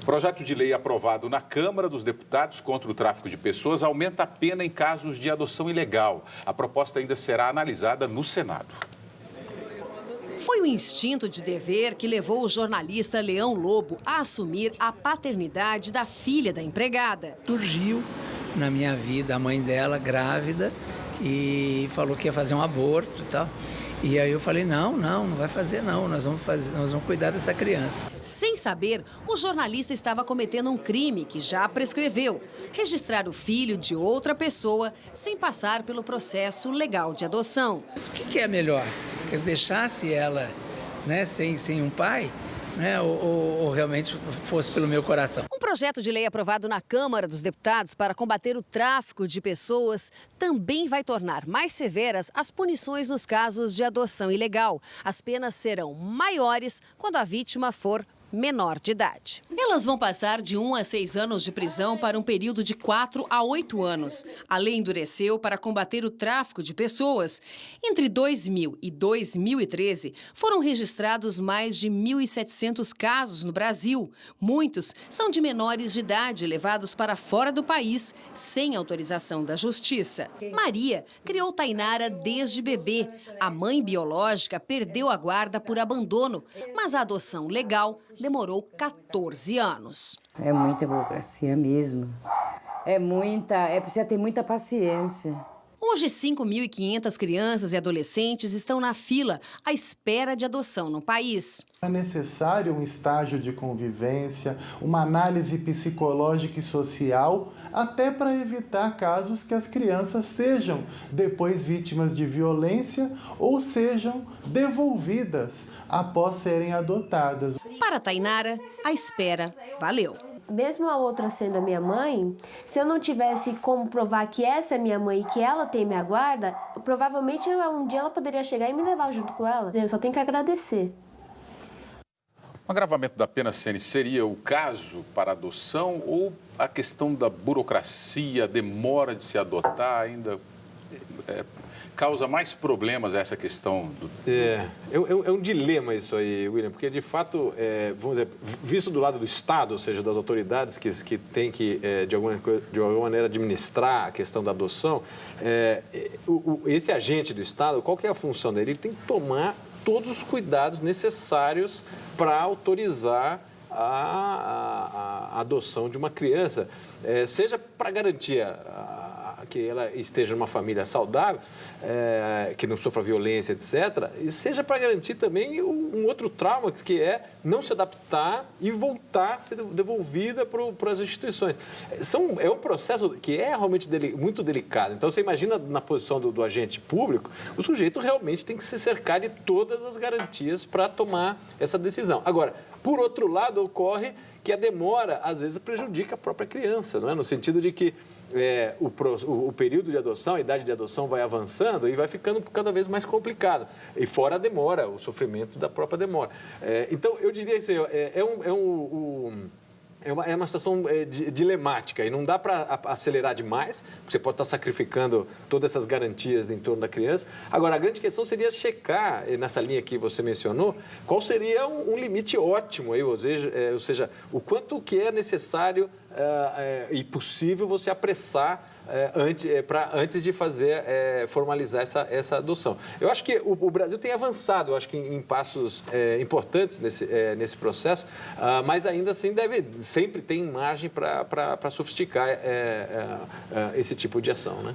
Projeto de lei aprovado na Câmara dos Deputados contra o tráfico de pessoas aumenta a pena em casos de adoção ilegal. A proposta ainda será analisada no Senado. Foi o instinto de dever que levou o jornalista Leão Lobo a assumir a paternidade da filha da empregada. Surgiu na minha vida a mãe dela grávida e falou que ia fazer um aborto e tal. E aí eu falei, não vai fazer não, nós vamos cuidar dessa criança. Sem saber, o jornalista estava cometendo um crime que já prescreveu: registrar o filho de outra pessoa sem passar pelo processo legal de adoção. O que é melhor? Que eu deixasse ela, né, sem um pai, né, ou realmente fosse pelo meu coração? Um projeto de lei aprovado na Câmara dos Deputados para combater o tráfico de pessoas também vai tornar mais severas as punições nos casos de adoção ilegal. As penas serão maiores quando a vítima for menor de idade. Elas vão passar de 1 a 6 anos de prisão para um período de 4 a 8 anos. A lei endureceu para combater o tráfico de pessoas. Entre 2000 e 2013, foram registrados mais de 1.700 casos no Brasil. Muitos são de menores de idade levados para fora do país sem autorização da Justiça. Maria criou Tainara desde bebê. A mãe biológica perdeu a guarda por abandono, mas a adoção legal demorou 14 anos. É muita burocracia mesmo. Precisa ter muita paciência. Hoje, 5.500 crianças e adolescentes estão na fila à espera de adoção no país. É necessário um estágio de convivência, uma análise psicológica e social, até para evitar casos que as crianças sejam depois vítimas de violência ou sejam devolvidas após serem adotadas. Para Tainara, a espera valeu. Mesmo a outra sendo a minha mãe, se eu não tivesse como provar que essa é minha mãe e que ela tem minha guarda, provavelmente um dia ela poderia chegar e me levar junto com ela. Eu só tenho que agradecer. O agravamento da pena, Ceni, seria o caso para adoção ou a questão da burocracia, a demora de se adotar ainda causa mais problemas essa questão? É um dilema isso aí, William, porque de fato, vamos dizer, visto do lado do Estado, ou seja, das autoridades que têm que, de alguma maneira, administrar a questão da adoção, esse agente do Estado, qual que é a função dele? Ele tem que tomar todos os cuidados necessários para autorizar a adoção de uma criança, seja para garantir que ela esteja numa família saudável, que não sofra violência, etc., e seja para garantir também um outro trauma, que é não se adaptar e voltar a ser devolvida para as instituições. É um processo que é realmente muito delicado. Então, você imagina na posição do agente público, o sujeito realmente tem que se cercar de todas as garantias para tomar essa decisão. Agora, por outro lado, ocorre que a demora, às vezes, prejudica a própria criança, não é? No sentido de que o período de adoção, a idade de adoção vai avançando e vai ficando cada vez mais complicado. E fora a demora, o sofrimento da própria demora. Então, eu diria assim, é uma situação dilemática e não dá para acelerar demais, porque você pode estar sacrificando todas essas garantias em torno da criança. Agora, a grande questão seria checar, nessa linha que você mencionou, qual seria um limite ótimo, aí, ou seja, o quanto que é necessário e possível você apressar antes de formalizar essa adoção. Eu acho que o Brasil tem avançado, eu acho que em passos importantes nesse processo, mas ainda assim sempre tem margem para sofisticar esse tipo de ação, né?